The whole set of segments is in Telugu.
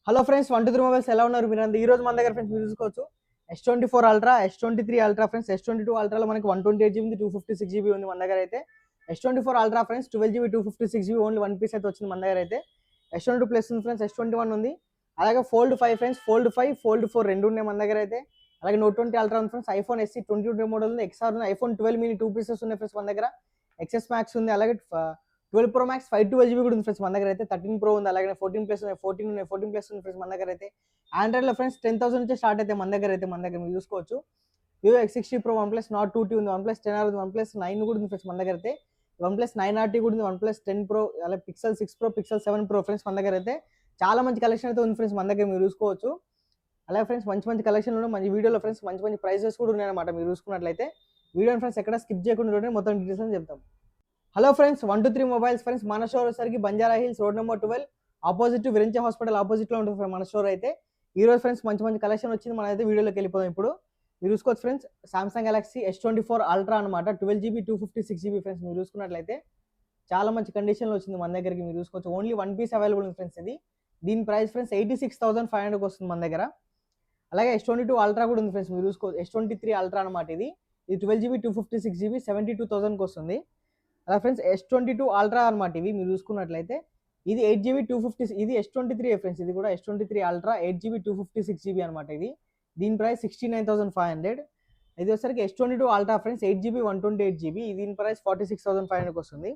హలో ఫ్రెండ్స్, 123 మొబైల్స్ ఎలా ఉన్నారు మీరు? ఈ రోజు మన దగ్గర ఫ్రెండ్స్ మీరు చూసుకోవచ్చు S24 Ultra, S23 Ultra friends. S22 Ultraలో మనకి 128GB ఉంది, 256GB ఉంది మన దగ్గర అయితే. S24 Ultra friends 12GB 256GB only one piece అయితే వచ్చింది మన దగ్గర అయితే. S22 ప్లస్ ఉంది ఫ్రెండ్స్, S21 ఉంది. అలాగే ఫోల్డ్ 5 ఫ్రెండ్స్, ఫోల్డ్ 5 ఫోల్డ్ 4 రెండు ఉన్నాయి మన దగ్గర అయితే. అలాగే Note 20 Ultra ఉంది ఫ్రెండ్స్, ఐఫోన్ SE 2020 మోడల్ ఉంది, XR ఉంది, ఐఫోన్ 12 mini టూ పీసెస్ ఉన్నాయి ఫ్రెండ్స్ మన దగ్గర. XS Max ఉంది, అలాగే 12 Pro Max 512GB కూడా ఉంది ఫ్రెండ్స్ మన దగ్గర అయితే. 13 Pro ఉంది, అలాగే 14 ప్లస్ ఉన్నాయి, 14 ఉన్నాయి, 14 ప్లస్ ఉంది ఫ్రెండ్స్ మన దగ్గర అయితే. ఆండ్రాయిడ్లో ఫ్రెండ్స్ 10,000 నుంచి స్టార్ట్ అయితే మన దగ్గర మీరు చూసుకోవచ్చు. Vivo X60 Pro, OnePlus Nord 2T ఉంది, OnePlus 10R ఉంది, OnePlus 9 కూడా ఉంది ఫ్రెండ్స్ మన దగ్గర అయితే. OnePlus 9RT కూడా ఉంది, OnePlus 10 Pro, అలాగే Pixel 6 Pro, Pixel 7 Pro friends మన దగ్గర అయితే. చాలా మంచి కలెక్షన్ అయితే ఉంది ఫ్రెండ్స్ మన దగ్గర మీరు చూసుకోవచ్చు. అలాగే ఫ్రెండ్స్ మంచి మంచి కలెక్షన్ ఉన్నాయి, మంచి వీడియోలో ఫ్రెండ్స్ మంచి మంచి ప్రైసెస్ కూడా ఉన్నాయన్నమాట. మీరు చూసుకున్నట్లయితే వీడియో ఫ్రెండ్స్ ఎక్కడ స్కిప్ చేయకుండా చూడండి, మొత్తం డీటెయిల్స్ అని చెప్తాం. Hello friends, 123 mobiles friends. మన స్టోర్ వచ్చేసరికి Banjara Hills road number 12 opposite Virinchi hospital ఆపోజిట్లో ఉంటుంది ఫ్రెండ్స్ మన స్టోర్ అయితే. ఈ రోజు ఫ్రెండ్స్ మంచి మంచి కలెక్షన్ వచ్చింది, మనం అయితే వీడియోలోకి వెళ్ళిపోదాం. ఇప్పుడు మీరు చూసుకోవచ్చు friends, Samsung Galaxy S24 Ultra అనమాట, 12GB 256GB ఫ్రెండ్స్. మీరు చూసుకున్నట్లయితే చాలా మంచి కండిషన్లో వచ్చింది మన దగ్గరికి. మీరు చూసుకోవచ్చు ఓన్లీ వన్ పీస్ అవైలబుల్ ఉంది ఫ్రెండ్స్. ఇది దీని ప్రైస్ ఫ్రెండ్స్ 86,500 వస్తుంది మన దగ్గర. అలాగే S22 Ultra కూడా ఉంది ఫ్రెండ్స్. మీరు చూసుకోవచ్చు S23 Ultra అనమాట. ఇది 12GB 256GB 72,000కి వస్తుంది. అలా ఫ్రెండ్స్ S22 Ultra అనమాట. ఇవి మీరు చూసుకున్నట్లయితే ఇది 8GB 250, ఇది S23 ఫ్రెండ్స్. ఇది కూడా S23 Ultra 8GB 256GB అనమాట. ఇది దీని ప్రైస్ 69,500. ఇది వచ్చేసరికి S22 Ultra friends 8GB 128GB, దీని ప్రైస్ 46,500కి వస్తుంది.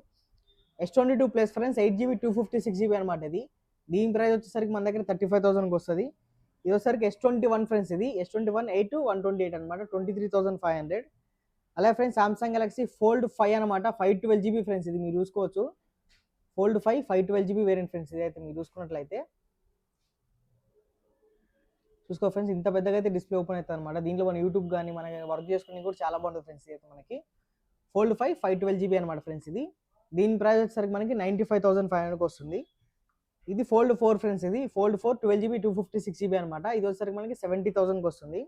S22 plus friends 8GB 256GB అనమాట. ఇది దీని ప్రైస్ వచ్చేసరికి మన దగ్గర 35,000కి వస్తుంది. ఇది వచ్చేసరికి S21 ఫ్రెండ్స్. ఇది S21 8 128 అనమాట, 23,500. అలాగే ఫ్రెండ్స్ సామ్సంగ్ గెలాక్సీ ఫోల్డ్ 5 అనమాట, 512GB ఫ్రెండ్స్. ఇది మీరు చూసుకోవచ్చు ఫోల్డ్ 5 512GB వేరియంట్ ఫ్రెండ్స్. ఇది అయితే మీరు చూసుకున్నట్లయితే చూసుకో ఫ్రెండ్స్, ఇంత పెద్దగా అయితే డిస్ప్లే ఓపెన్ అవుతుంది అనమాట. దీంట్లో మన యూట్యూబ్ కానీ మన వర్క్ చేసుకుని కూడా చాలా బాగుంటుంది ఫ్రెండ్స్. ఇది అయితే మనకి ఫోల్డ్ 5 512GB అనమాట ఫ్రెండ్స్. ఇది దీని ప్రైస్ వచ్చేసరికి మనకి 95,500కి వస్తుంది. ఇది ఫోల్డ్ 4 ఫ్రెండ్స్. ఇది ఫోల్డ్ 4 12GB 256GB అనమాట. ఇది వచ్చేసరికి మనకి 70,000కి వస్తుంది.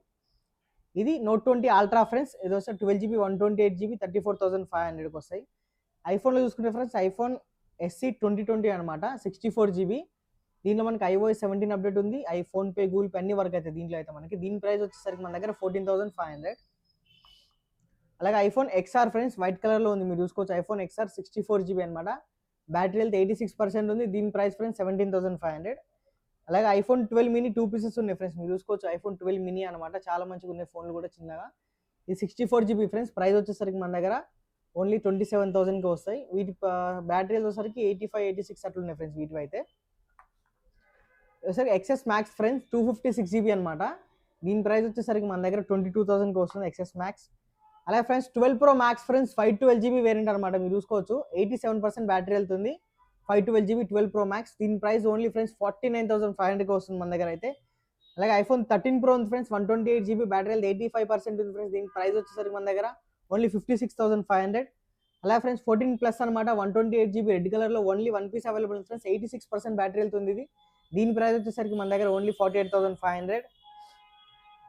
ఇది Note 20 Ultra ఫ్రెండ్స్. ఇది వచ్చి 12GB 128GB 34,500కి వస్తాయి. ఐఫోన్లో చూసుకుంటే ఫ్రెండ్స్ ఐఫోన్ SE 2020 అనమాట, 64GB. దీంట్లో మనకి iOS 17 అప్డేట్ ఉంది, ఐఫోన్ పే, గూగుల్ పే అన్ని వర్క్ అయితే దీంట్లో అయితే మనకి. దీని ప్రైస్ వచ్చేసరికి మన దగ్గర 14,500. అలాగే ఐఫోన్ XR ఫ్రెండ్స్ వైట్ కలర్లో ఉంది, మీరు చూసుకోవచ్చు. ఐఫోన్ XR 64GB అనమాట, బ్యాటరీ హెల్త్ 86% ఉంది. దీని ప్రైస్ ఫ్రెండ్స్ 17,500. అలాగే ఐఫోన్ 12 mini టూ పీసెస్ ఉన్నాయి ఫ్రెండ్స్. మీరు చూసుకోవచ్చు ఐఫోన్ 12 mini అనమాట, చాలా మంచిగా ఉన్నాయి ఫోన్లు కూడా చిన్నగా. ఇది 64GB ఫ్రెండ్స్. ప్రైస్ వచ్చేసరికి మన దగ్గర ఓన్లీ 27,000కి వస్తాయి. వీటి బ్యాటరీ వచ్చేసరికి 85 86 అట్లా ఉన్నాయి ఫ్రెండ్స్ వీటివి అయితే. వచ్చేసరికి XS Max ఫ్రెండ్స్ 256GB అనమాట. దీని ప్రైస్ వచ్చేసరికి మన దగ్గర 22,000కి వస్తుంది XS Max. అలాగే friends 12 Pro Max friends 512GB variant అనమాట. మీరు చూసుకోవచ్చు 87% బ్యాటరీ వెళ్తుంది, 512GB 12 Pro Max. దీని ప్రైస్ ఓన్లీ ఫ్రెండ్స్ 49,500కి వస్తుంది మన దగ్గర అయితే. అలాగే ఐఫోన్ 13 Pro ఉంది ఫ్రెండ్స్, 128GB బ్యాటరీ హెల్త్ 85% ఉంది ఫ్రెండ్స్. దీని ప్రైస్ వచ్చేసరికి మన దగ్గర ఓన్లీ 56,500. అలాగే ఫ్రెండ్స్ 14 ప్లస్ అనమాట, 128GB రెడ్ కలర్లో ఓన్లీ వన్ పీస్ అవైలబుల్ ఉంది ఫ్రెండ్స్. 86% బ్యాటరీ వెళ్తుంది ఇది. దీని ప్రైస్ వచ్చేసరికి మన దగ్గర ఓన్లీ 48,500.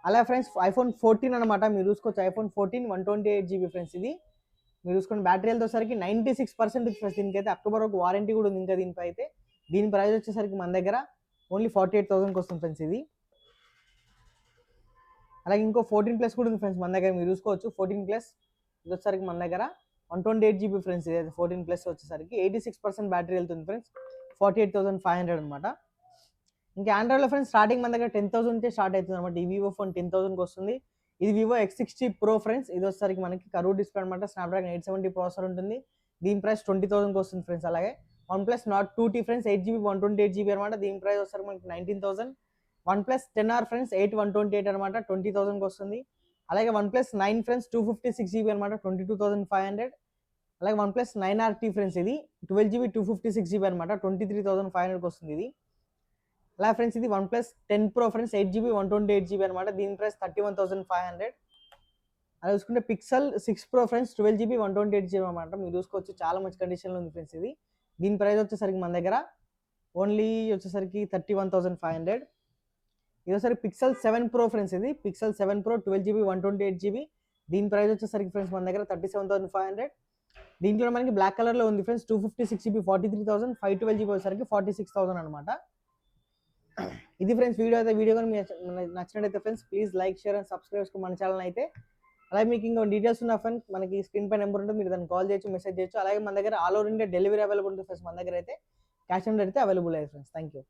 అలాగే ఫ్రెండ్స్ ఐఫోన్ 14 అనమాట. మీరు చూసుకోవచ్చు ఐఫోన్ 14 128GB ఫ్రెండ్స్. ఇది మీరు చూసుకుని బ్యాటరీ హెల్త్ వచ్చేసరికి 96% ఫ్రెండ్స్. దీనికైతే అక్టోబర్ ఒక వారంటీ కూడా ఉంది ఇంకా దీనిపై అయితే. దీని ప్రైస్ వచ్చేసరికి మన దగ్గర ఓన్లీ 48,000కి వస్తుంది ఫ్రెండ్స్ ఇది. అలాగే ఇంకో 14 ప్లస్ కూడా ఉంది ఫ్రెండ్స్ మన దగ్గర. మీరు చూసుకోవచ్చు 14 ప్లస్ ఇది వచ్చేసరికి మన దగ్గర 128GB ఫ్రెండ్స్. ఇది 14 ప్లస్ వచ్చేసరికి 86% బ్యాటరీ వెళ్తుంది ఫ్రెండ్స్, 48,500 అనమాట. ఇంకా ఆండ్రాయిడ్లో ఫ్రెండ్స్ స్టార్టింగ్ మన దగ్గర 10,000 నుంచే స్టార్ట్ అవుతుంది అనమాట. ఈ వివో ఫోన్ 10,000కి వస్తుంది. ఇది వివో X60 Pro ఫ్రెండ్స్. ఇది వచ్చేసరికి మనకి కర్వ్ డిస్ప్లే అనమాట, స్నాప్డ్రాగన్ 870 ప్రాసెసర్ ఉంటుంది. దీని ప్రైస్ 20,000కి వస్తుంది ఫ్రెండ్స్. అలాగే OnePlus Nord 2T friends 8GB 128GB అనమాట. దీని ప్రైస్ వచ్చేసరికి మనకి 19,000. OnePlus 10R ఫ్రెండ్స్ 8 128 అనమాట, 20,000కి వస్తుంది. అలాగే OnePlus 9 ఫ్రెండ్స్ 256GB అనమాట, 22,500. అలాగే OnePlus 9RT ఫ్రెండ్స్. ఇది 12GB 256GB అనమాట, 23,500కి వస్తుంది ఇది. అలాగే ఫ్రెండ్స్ ఇది OnePlus 10 Pro friends 8GB 128GB అనమాట. దీని ప్రైస్ 31,500. అలా చూసుకుంటే Pixel 6 Pro friends 12GB 128GB అనమాట. మీరు చూసుకోవచ్చు చాలా మంచి కండిషన్లో ఉంది ఫ్రెండ్స్ ఇది. దీని ప్రైస్ వచ్చేసరికి మన దగ్గర ఓన్లీ వచ్చేసరికి 31,500. ఇది వచ్చేసరికి Pixel 7 Pro ఫ్రెండ్స్. ఇది Pixel 7 Pro 12GB 128GB. దీని ప్రైస్ వచ్చేసరికి ఫ్రెండ్స్ మన దగ్గర 37,500. దీంట్లో మనకి బ్లాక్ కలర్లో ఉంది ఫ్రెండ్స్, 256GB 43,000, 512GB వచ్చేసరికి 46,000 అనమాట. ఇది ఫ్రెండ్స్ వీడియో అయితే. వీడియో కానీ మీకు నచ్చినట్టయితే friends please like, share and subscribe చేసుకో మన ఛానల్ అయితే. అలాగే మీకు ఇంకా డీటెయిల్స్ ఉన్న ఫ్రెండ్స్ మనకి స్క్రీన్ పై నెంబర్ ఉంటుంది, మీరు దాన్ని కాల్ చేయొచ్చు, మెసేజ్ చేయొచ్చు. అలాగే మన దగ్గర all over India delivery available ఉంటుంది ఫ్రెండ్స్. మన దగ్గర అయితే క్యాష్ ఆన్ డెలివరీ అయితే అవైలబుల్ అయ్యింది ఫ్రెండ్స్. Thank you.